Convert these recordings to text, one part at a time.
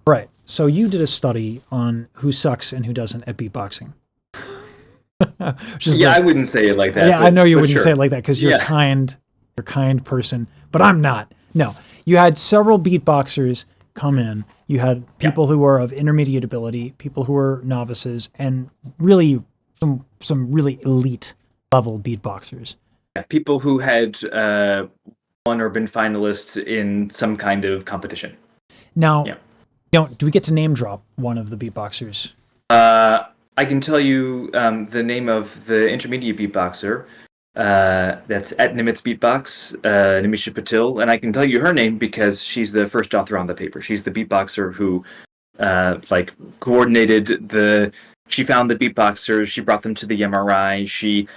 Right. So you did a study on who sucks and who doesn't at beatboxing. Yeah, I wouldn't say it like that. Yeah, I know you wouldn't sure. say it like that because you're Yeah. you're a kind person, but I'm not. No, you had several beatboxers come in. You had people who were of intermediate ability, people who were novices, and really some really elite level beatboxers. Yeah, people who had won or been finalists in some kind of competition. Now, Yeah. do we get to name drop one of the beatboxers? I can tell you the name of the intermediate beatboxer. That's at Nimitz Beatbox, Nimisha Patil, and I can tell you her name because she's the first author on the paper. She's the beatboxer who, coordinated the. She found the beatboxers. She brought them to the MRI. She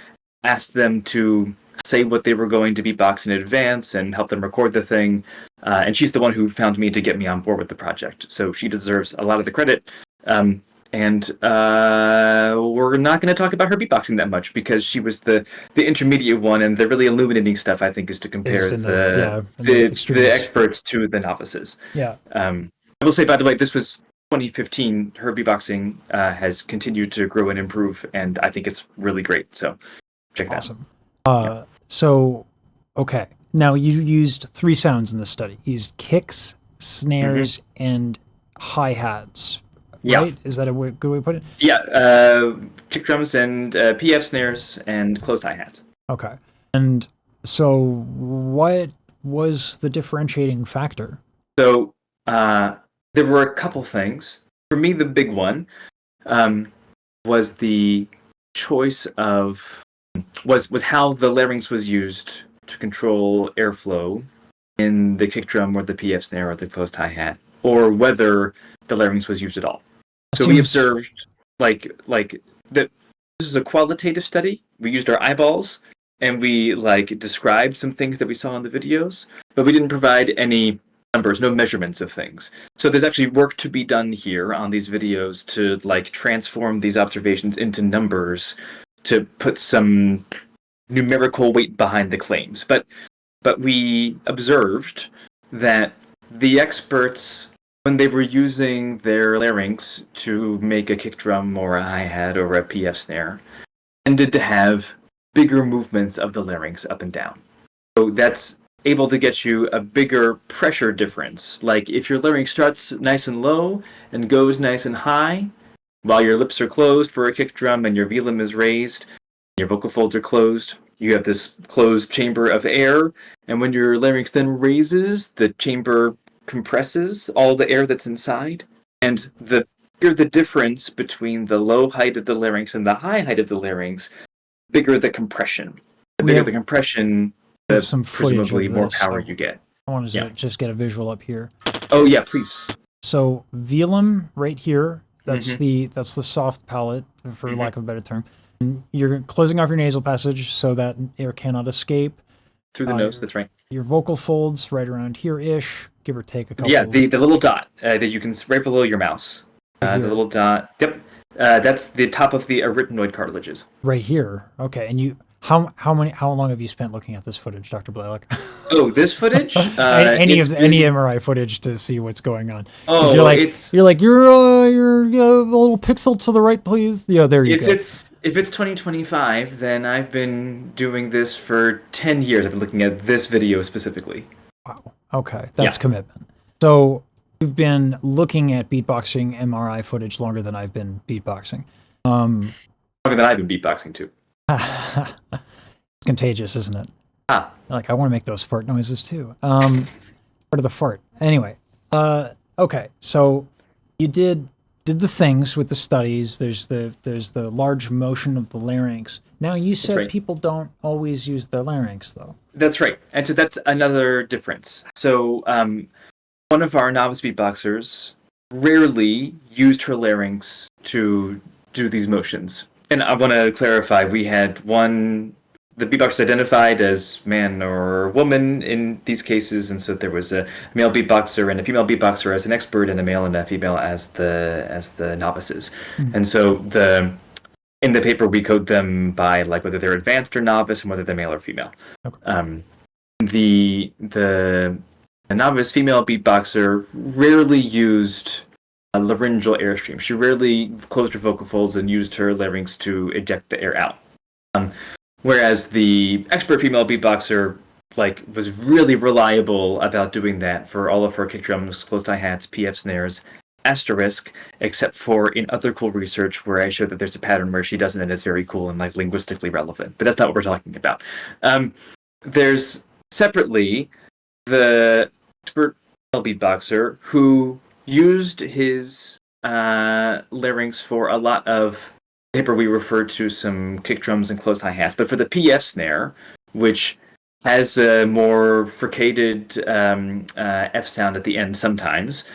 asked them to say what they were going to beatbox in advance and help them record the thing. And she's the one who found me to get me on board with the project. So she deserves a lot of the credit. And we're not going to talk about her beatboxing that much because she was the intermediate one, and the really illuminating stuff I think is to compare the experts to the novices. Yeah. I will say, by the way, this was 2015. Her beatboxing has continued to grow and improve, and I think it's really great. So check it out. So, okay. Now you used 3 sounds in this study. You used kicks, snares, and hi-hats. Right? Yeah. Is that a good way to put it? Yeah. Kick drums and PF snares and closed hi-hats. Okay. And so what was the differentiating factor? So there were a couple things. For me, the big one was the choice of was how the larynx was used to control airflow in the kick drum or the PF snare or the closed hi-hat, or whether the larynx was used at all. So we observed like that this is a qualitative study. We used our eyeballs and we described some things that we saw in the videos, but we didn't provide any numbers, no measurements of things. So there's actually work to be done here on these videos to transform these observations into numbers to put some numerical weight behind the claims. But we observed that the experts, when they were using their larynx to make a kick drum or a hi-hat or a PF snare, tended to have bigger movements of the larynx up and down. So that's able to get you a bigger pressure difference. Like if your larynx starts nice and low and goes nice and high, while your lips are closed for a kick drum and your velum is raised, your vocal folds are closed, you have this closed chamber of air, and when your larynx then raises, the chamber compresses all the air that's inside, and the bigger the difference between the low height of the larynx and the high height of the larynx, bigger the compression. The bigger the compression, the presumably more power you get. I want to just get a visual up here. Oh yeah, please. So velum right here, that's the soft palate, for lack of a better term. And you're closing off your nasal passage so that air cannot escape. Through the nose, that's right. Your vocal folds right around here-ish, give or take a couple. Yeah, the little dot that you can right below your mouse. The little dot. Yep. That's the top of the arytenoid cartilages. Right here. Okay. And how long have you spent looking at this footage, Dr. Blaylock? Oh, this footage? Any MRI footage to see what's going on. Oh, you're a little pixel to the right, please. Yeah, there you go. If it's 2025, then I've been doing this for 10 years. I've been looking at this video specifically. Wow. Okay, that's commitment. So you've been looking at beatboxing MRI footage longer than I've been beatboxing. Longer than I've been beatboxing too. It's contagious, isn't it? I want to make those fart noises too. Part of the fart. Anyway, okay. So you did the things with the studies. There's the large motion of the larynx. Now you said people don't always use their larynx though. That's right, and so that's another difference. So one of our novice beatboxers rarely used her larynx to do these motions. And I want to clarify, we had the beatboxers identified as man or woman in these cases, and so there was a male beatboxer and a female beatboxer as an expert, and a male and a female as the novices. Mm-hmm. And so in the paper we code them by whether they're advanced or novice and whether they're male or female. Okay. The novice female beatboxer rarely used laryngeal airstream. She rarely closed her vocal folds and used her larynx to eject the air out. Whereas the expert female beatboxer was really reliable about doing that for all of her kick drums, closed hi-hats, PF snares, asterisk, except for in other cool research where I showed that there's a pattern where she doesn't, and it's very cool and linguistically relevant. But that's not what we're talking about. There's separately the expert female beatboxer who used his larynx for a lot of paper we refer to some kick drums and closed hi-hats, but for the PF snare, which has a more fricated F sound at the end sometimes,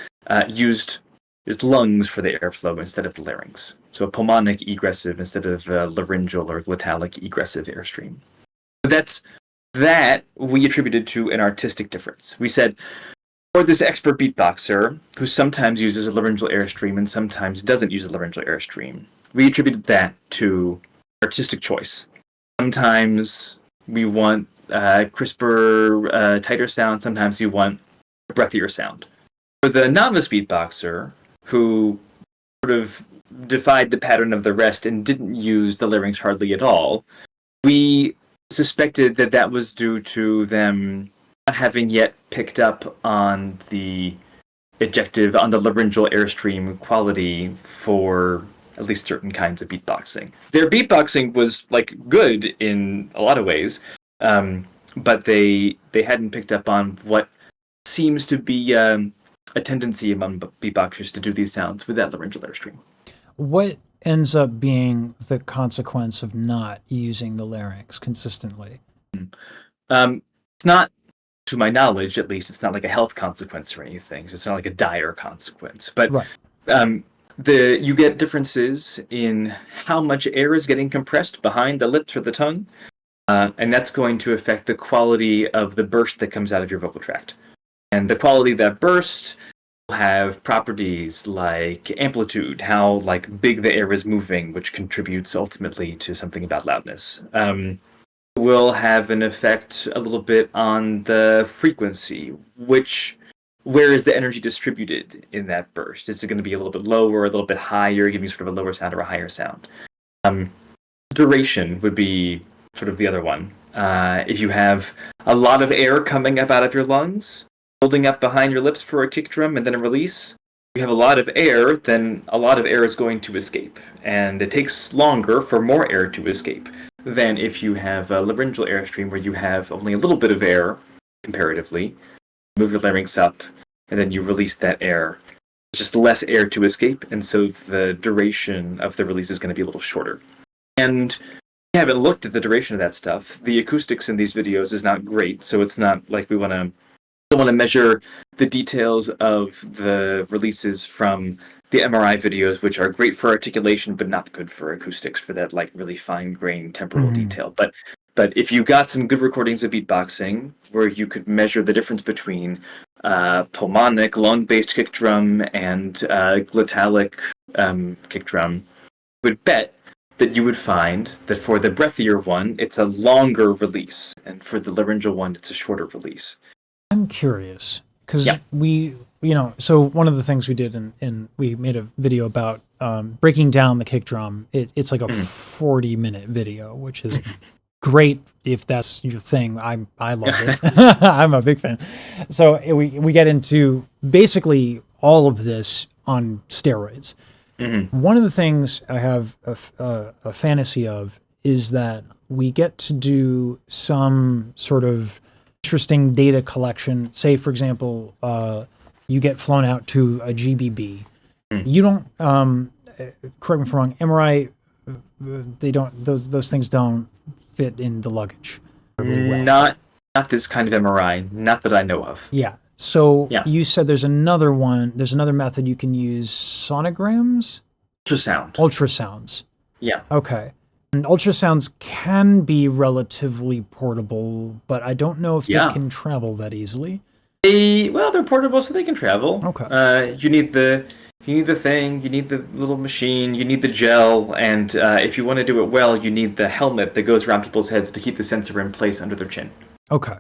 used his lungs for the airflow instead of the larynx. So a pulmonic egressive instead of laryngeal or glottalic egressive airstream. But that we attributed to an artistic difference. We said, for this expert beatboxer, who sometimes uses a laryngeal airstream and sometimes doesn't use a laryngeal airstream, we attributed that to artistic choice. Sometimes we want crisper, tighter sound. Sometimes you want a breathier sound. For the novice beatboxer, who sort of defied the pattern of the rest and didn't use the larynx hardly at all, we suspected that was due to them not having yet picked up on the on the laryngeal airstream quality for at least certain kinds of beatboxing. Their beatboxing was good in a lot of ways, but they hadn't picked up on what seems to be a tendency among beatboxers to do these sounds with that laryngeal airstream. What ends up being the consequence of not using the larynx consistently? It's not, to my knowledge at least, it's not like a health consequence or anything. It's not like a dire consequence. But right. You get differences in how much air is getting compressed behind the lips or the tongue, and that's going to affect the quality of the burst that comes out of your vocal tract. And the quality of that burst will have properties like amplitude, how big the air is moving, which contributes ultimately to something about loudness. Will have an effect a little bit on the frequency, where is the energy distributed in that burst? Is it going to be a little bit lower, a little bit higher, giving sort of a lower sound or a higher sound? Duration would be sort of the other one. If you have a lot of air coming up out of your lungs, building up behind your lips for a kick drum and then a release, if you have a lot of air, then a lot of air is going to escape. And it takes longer for more air to escape than if you have a laryngeal airstream where you have only a little bit of air, comparatively, move your larynx up, and then you release that air. There's just less air to escape, and so the duration of the release is going to be a little shorter. And we haven't looked at the duration of that stuff. The acoustics in these videos is not great, so it's not like we don't want to measure the details of the releases from the MRI videos, which are great for articulation but not good for acoustics, for that really fine-grained temporal detail. But if you got some good recordings of beatboxing where you could measure the difference between pulmonic, lung-based kick drum and glottalic kick drum, I would bet that you would find that for the breathier one, it's a longer release, and for the laryngeal one, it's a shorter release. I'm curious, because so one of the things we did, and we made a video about breaking down the kick drum. It's like a 40-minute video, which is great if that's your thing. I love it. I'm a big fan. So we get into basically all of this on steroids. Mm-hmm. One of the things I have a fantasy of is that we get to do some sort of interesting data collection. Say, for example, you get flown out to a GBB. You don't, correct me if I'm wrong, MRI, they don't, those things don't fit in the luggage. Well. Not this kind of MRI, not that I know of. Yeah. So you said there's another method you can use, sonograms? Ultrasounds. Yeah. Okay. And ultrasounds can be relatively portable, but I don't know if they can travel that easily. They're portable, so they can travel. Okay. You need the thing, you need the little machine, you need the gel, and if you want to do it well, you need the helmet that goes around people's heads to keep the sensor in place under their chin. Okay.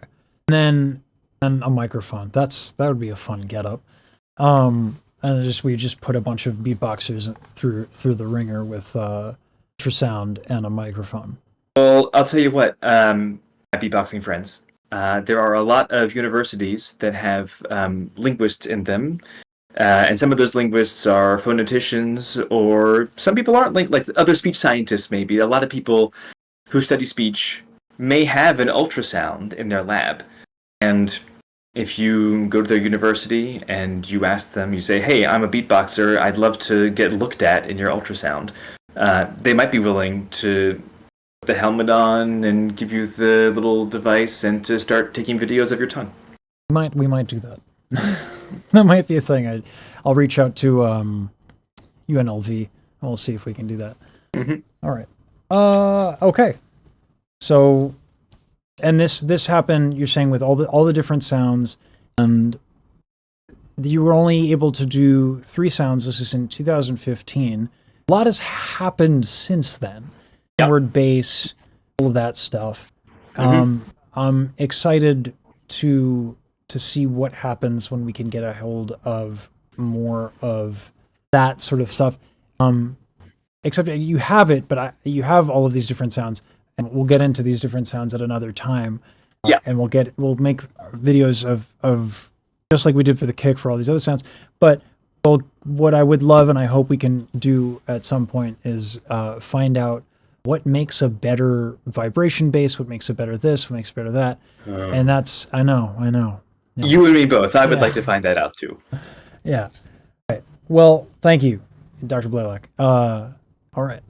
And then a microphone. That would be a fun getup. and we just put a bunch of beatboxers through the ringer with ultrasound and a microphone. Well, I'll tell you what, my beatboxing friends, there are a lot of universities that have linguists in them, and some of those linguists are phoneticians, or some people aren't, like other speech scientists maybe. A lot of people who study speech may have an ultrasound in their lab. And if you go to their university and you ask them, you say, hey, I'm a beatboxer, I'd love to get looked at in your ultrasound, they might be willing to put the helmet on and give you the little device and to start taking videos of your tongue. We might do that. That might be a thing. I'll reach out to UNLV and we'll see if we can do that. Mm-hmm. All right. Okay. So, and this happened, you're saying, with all the different sounds, and you were only able to do 3 sounds. This is in 2015. A lot has happened since then. Yep. Word bass, all of that stuff. Mm-hmm. I'm excited to see what happens when we can get a hold of more of that sort of stuff. Except you have it, but you have all of these different sounds, and we'll get into these different sounds at another time. Yeah. And we'll make videos of just like we did for the kick for all these other sounds. But what I would love, and I hope we can do at some point, is find out what makes a better vibration bass, what makes a better this, what makes a better that. And that's, I know. Yeah. You and me both. I would like to find that out too. Yeah. All right. Well, thank you, Dr. Blaylock. All right.